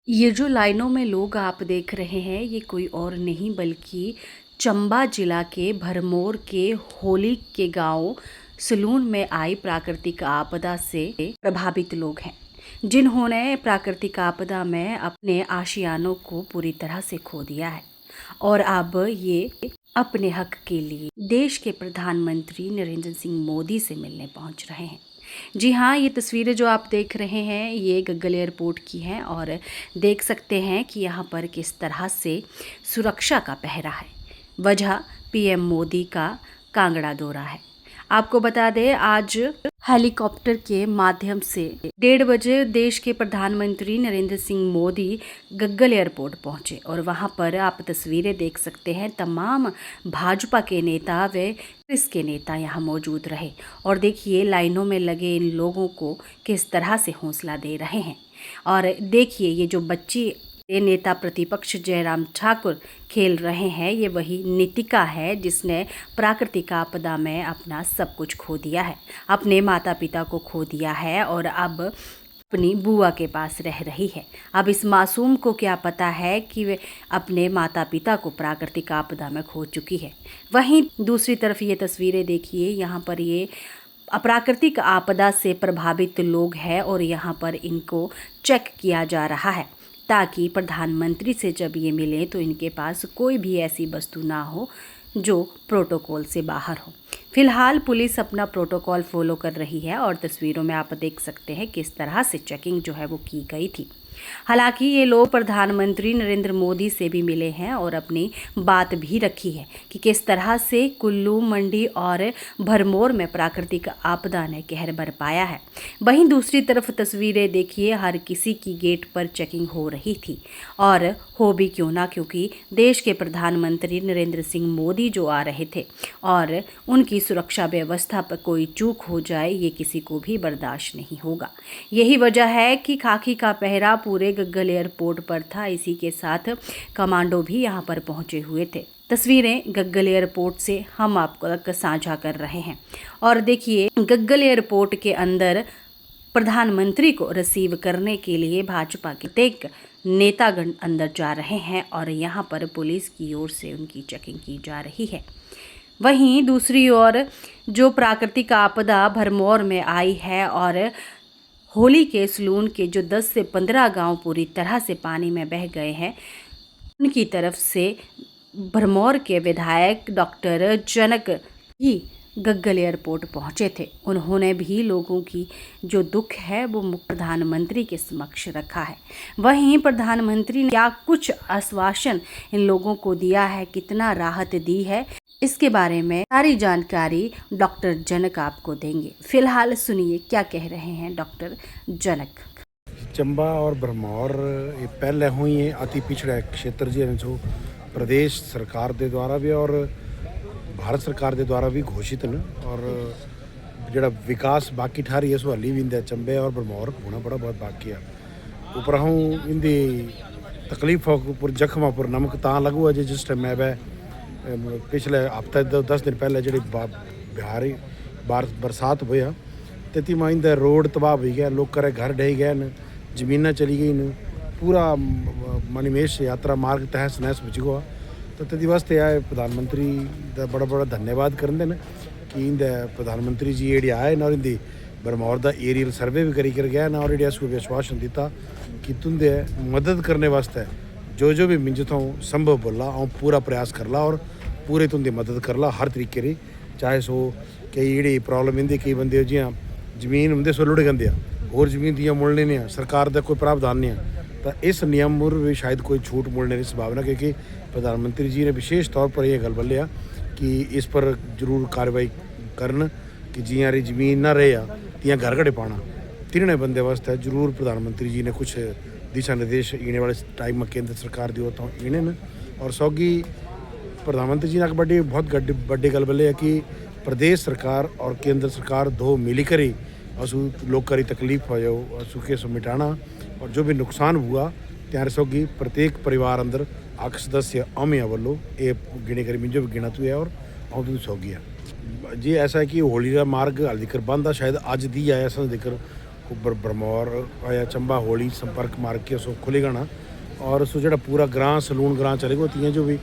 ये जो लाइनों में लोग आप देख रहे हैं, ये कोई और नहीं बल्कि चंबा जिला के भरमौर के होली के गांव सलून में आई प्राकृतिक आपदा से प्रभावित लोग हैं, जिन्होंने प्राकृतिक आपदा में अपने आशियानों को पूरी तरह से खो दिया है और अब ये अपने हक के लिए देश के प्रधानमंत्री नरेंद्र सिंह मोदी से मिलने पहुंच रहे हैं। जी हाँ, ये तस्वीरें जो आप देख रहे हैं ये गग्गल एयरपोर्ट की हैं और देख सकते हैं कि यहाँ पर किस तरह से सुरक्षा का पहरा है। वजह पीएम मोदी का कांगड़ा दौरा है। आपको बता दें, आज हेलीकॉप्टर के माध्यम से 1:30 बजे देश के प्रधानमंत्री नरेंद्र सिंह मोदी गग्गल एयरपोर्ट पहुंचे और वहां पर आप तस्वीरें देख सकते हैं। तमाम भाजपा के नेता व कांग्रेस के नेता यहां मौजूद रहे और देखिए लाइनों में लगे इन लोगों को किस तरह से हौसला दे रहे हैं। और देखिए ये जो बच्ची नेता प्रतिपक्ष जयराम ठाकुर खेल रहे हैं, ये वही नीतिका है जिसने प्राकृतिक आपदा में अपना सब कुछ खो दिया है, अपने माता पिता को खो दिया है और अब अपनी बुआ के पास रह रही है। अब इस मासूम को क्या पता है कि वे अपने माता पिता को प्राकृतिक आपदा में खो चुकी है। वहीं दूसरी तरफ ये तस्वीरें देखिए, यहाँ पर ये प्राकृतिक आपदा से प्रभावित लोग हैं और यहाँ पर इनको चेक किया जा रहा है ताकि प्रधानमंत्री से जब ये मिले तो इनके पास कोई भी ऐसी वस्तु ना हो जो प्रोटोकॉल से बाहर हो। फिलहाल पुलिस अपना प्रोटोकॉल फॉलो कर रही है और तस्वीरों में आप देख सकते हैं किस तरह से चेकिंग जो है वो की गई थी। हालांकि ये लोग प्रधानमंत्री नरेंद्र मोदी से भी मिले हैं और अपनी बात भी रखी है कि किस तरह से कुल्लू, मंडी और भरमौर में प्राकृतिक आपदा ने कहर बरपाया है। वहीं दूसरी तरफ तस्वीरें देखिए, हर किसी की गेट पर चेकिंग हो रही थी और हो भी क्यों ना, क्योंकि देश के प्रधानमंत्री नरेंद्र सिंह मोदी जो आ रहे थे और उनकी सुरक्षा व्यवस्था पर कोई चूक हो जाए ये किसी को भी बर्दाश्त नहीं होगा। यही वजह है कि खाकी का पहरा पूरे गग्गल एयरपोर्ट पर था। इसी के साथ कमांडो भी यहां पर पहुंचे हुए थे। तस्वीरें गग्गल एयरपोर्ट से हम आपको तक साझा कर रहे हैं और देखिए गग्गल एयरपोर्ट के अंदर प्रधानमंत्री को रिसीव करने के लिए भाजपा के प्रत्येक नेतागण अंदर जा रहे हैं और यहां पर पुलिस की ओर से उनकी चेकिंग की जा रही है। वहीं दूसरी ओर जो प्राकृतिक आपदा भरमौर में आई है और होली के सलून के जो 10 से 15 गांव पूरी तरह से पानी में बह गए हैं, उनकी तरफ से भरमौर के विधायक डॉक्टर जनक भी गग्गल एयरपोर्ट पहुंचे थे। उन्होंने भी लोगों की जो दुख है वो प्रधानमंत्री के समक्ष रखा है। वहीं प्रधानमंत्री ने क्या कुछ आश्वासन इन लोगों को दिया है, कितना राहत दी है, इसके बारे में सारी जानकारी डॉक्टर जनक आपको देंगे। फिलहाल सुनिए क्या कह रहे हैं डॉक्टर जनक। चंबा और भरमौर ये पहले हुई है अति पिछड़ा क्षेत्र जी जो प्रदेश सरकार के द्वारा भी और भारत सरकार के द्वारा भी घोषित न और जोड़ा विकास बाकी ठारी है सो हली भी इंदा चंबे और भरमौर होना बड़ा बहुत बाकी है। ऊपर हूँ इंदी तकलीफ पर जख्म पर नमक ता लगू है जिस टाइम मैं पिछले हफ्ते 10 दिन पहले जी बिहारी बरसात हुआ तेती में इंदा रोड तबाह हो गया, लोग करे घर ढह गए न, जमीन चली गई न, पूरा मणिमेश यात्रा मार्ग तहस नहस बच गया। तो तेती वास्ते आए प्रधानमंत्री का बड़ा बड़ा धन्यवाद करते हैं कि इंदा प्रधानमंत्री जी ये आए न और इंदी भरमौर का एरियल सर्वे भी करी कर गया ना और इसको विश्वासन दिता कि तुंदे मदद करने वास्ते जो भी मिंजत संभव बोला और पूरा प्रयास करला और पूरे तुंदी मदद करला हर तरीके री। चाहे सो कई जी प्रॉब्लम इंदी कई बंदे जियां जमीन होंगे सो लुढ़ गंदे और जमीन दियाँ मुड़ने नहीं है, सरकार का कोई प्रावधान नहीं है तो इस नियम पर भी शायद कोई छूट मुड़ने की संभावना, क्योंकि प्रधानमंत्री जी ने विशेष तौर पर यह गल बोलिया कि इस पर जरूर कार्रवाई करन कि जियां री जमीन ना रहे तियां घर घड़े पाना। तीनों बंदे वास्ते जरूर प्रधानमंत्री जी ने कुछ दिशा निर्देश इने वाले टाइम में केंद्र सरकार दी होता इन्हें न और सौगी प्रधानमंत्री जी ने बहुत बड़ी गल बोले है कि प्रदेश सरकार और केंद्र सरकार दो मिलकर ही असू लोग की तकलीफ हो जाओ असू के सो मिटाना और जो भी नुकसान हुआ त्यारे सौगी प्रत्येक परिवार अंदर 8 सदस्य अमिया वालों ये गिने करी मिंजो भी गिना है और तुम सौगी है जी। ऐसा है कि होली का मार्ग हल दिक्कर बंद है, शायद अज दी है ऐसा दिक्कर भरमौर या चंबा होली संपर्क मार्ग के सो खुलेगा ना और सो जो पूरा ग्रां सलून ग्रां चलेगा तीन जो भी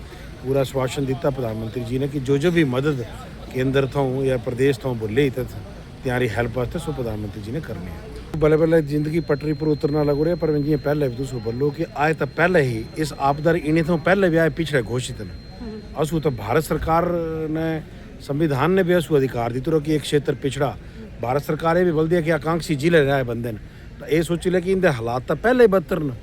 पूरा आश्वासन दिता प्रधानमंत्री जी ने कि जो भी मदद केंद्र थों या प्रदेश थों बोले त्यारी हेल्प वास्ते सो प्रधानमंत्री जी ने करनी है। बल्ले बल्ले जिंदगी पटरी पर उतरना लग रहा है पर जी पहले भी तुम बोलो कि आए तो पहले ही इस आपदा इन्हें तो पहले भी आए पिछड़े घोषित ने असू तो भारत सरकार ने संविधान ने भी असू अधिकार दी तो कि एक क्षेत्र पिछड़ा भारत सरकार ये भी बोल दिया कि आकांक्षी जिले रहा है बंदे तो ये सोची ले कि इनके हालात तो पहले ही बदतर न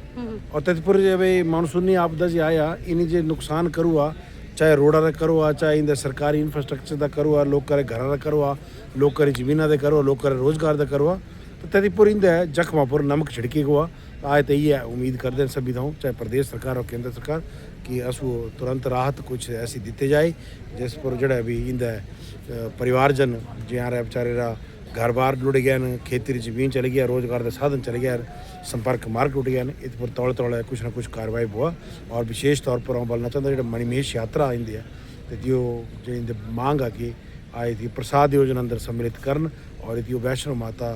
और तत्पर जब मानसूनी आपदा जी आया इन्हें जो नुकसान करूआ चाहे रोडा का करूआ चाहे इनके सरकारी इंफ्रास्ट्रक्चर का करूआ लोग करे घर का करूआ लोग करे जमीना का करूआ लोग करे रोजगार का करूआ तो तत्पर इनके जख्मा पर नमक छिड़की हुआ आए तो ये उम्मीद करते हैं सभी दाओं चाहे प्रदेश सरकार और केंद्र सरकार कि असू तुरंत राहत कुछ ऐसी दीते जाए जिस पर जड़ा भी इनके परिवारजन ज्यादा बेचारे घर बार लुट गया न खेती जमीन चली गया रोजगार का साधन चले गया संपर्क मार्ग टूट गया इस पर तौले तौले कुछ ना कुछ कार्रवाई हुआ और विशेष तौर पर बोलना चाहता जो मणिमहेश यात्रा आती है तो जो इनकी मांग आ कि आए थी प्रसाद योजना अंदर सम्मिलित करन और इतियो वैष्णो माता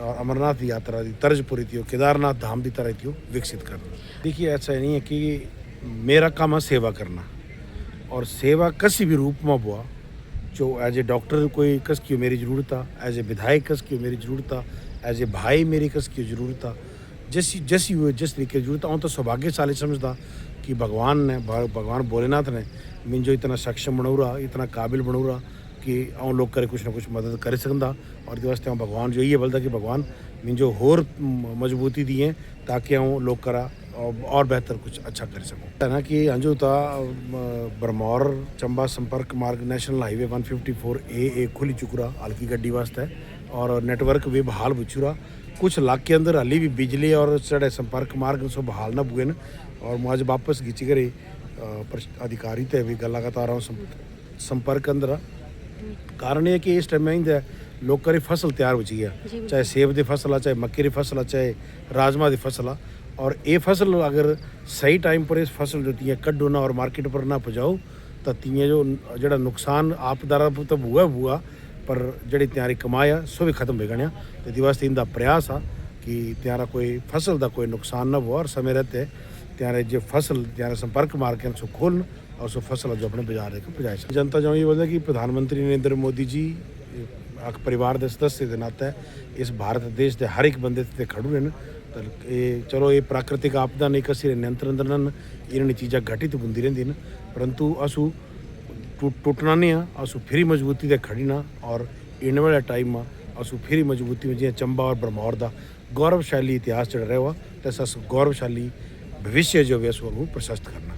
और अमरनाथ यात्रा की तर्ज पर इतियो केदारनाथ धाम की तरह इतियो विकसित करना। देखिए ऐसा नहीं है कि मेरा काम है सेवा करना और सेवा किसी भी रूप में हुआ जो एज ए डॉक्टर कोई कस की मेरी ज़रूरत है एज ए विधायक कस की मेरी ज़रूरत है एज ए भाई मेरी कस की ज़रूरत है जैसी हुए जिस तरीके की ज़रूरत है तो सौभाग्यशाली समझता कि भगवान भोलेनाथ ने मुझे इतना सक्षम बनौरा इतना काबिल बनौरा कि लोग करे कुछ ना कुछ मदद कर सकता और इस वास्ते भगवान जो ये बोलता कि भगवान मुझे होर मजबूती दिए ताकि लोग करा और बेहतर कुछ अच्छा कर सकूँ है ना कि अंजू था भरमौर चंबा संपर्क मार्ग नेशनल हाईवे 154A खुली चुकरा हल्की गड्डी वास्ते और नेटवर्क भी बहाल बुचुरा कुछ इलाके अंदर हाली भी बिजली और साढ़े संपर्क मार्ग सो बहाल ना बुए और मुझे वापस खिंची करे अधिकारी ते भी गल लगातार संपर्क अंदर कारण ये कि इस टाइम में लोग करी फसल तैयार हो गया चाहे सेब की फसल आ चाहे मक्के की फसल आ चाहे राजमा की फसल आ और ये फसल अगर सही टाइम पर इस फसल जो तीन कड्डो ना और मार्केट पर ना पहुँचाओ तो तीन जो जड़ा नुकसान आपदारा तो हुआ पर जड़ी त्यारी कमाया सो भी खत्म हो गया तो वास्ते इनका प्रयास आ कि त्यारा कोई फसल का कोई नुकसान ना हुआ और समय रहते त्यारे जो फसल त्यारे संपर्क मार्ग सो खोलन और सो फसल जो अपने बाजार लेकर पहुँचाए जनता जो ये बोलता कि प्रधानमंत्री नरेंद्र मोदी जी परिवार के सदस्य के नाते इस भारत देश के हर एक बंदे ते खड़ू हैं तो चलो ये प्राकृतिक आपदा नहीं कसी नियंत्रण अंदर इन्होंने चीज़ा घटित होंदी रही परंतु असू टुटना नहीं असू फिर मजबूती से खड़ी ना और इन वाले टाइम में असू फिर मजबूती में जिं चंबा और भरमौर का गौरवशाली इतिहास जड़ा रहा तो अस गौरवशाली भविष्य जो भी असू प्रशस्त करना।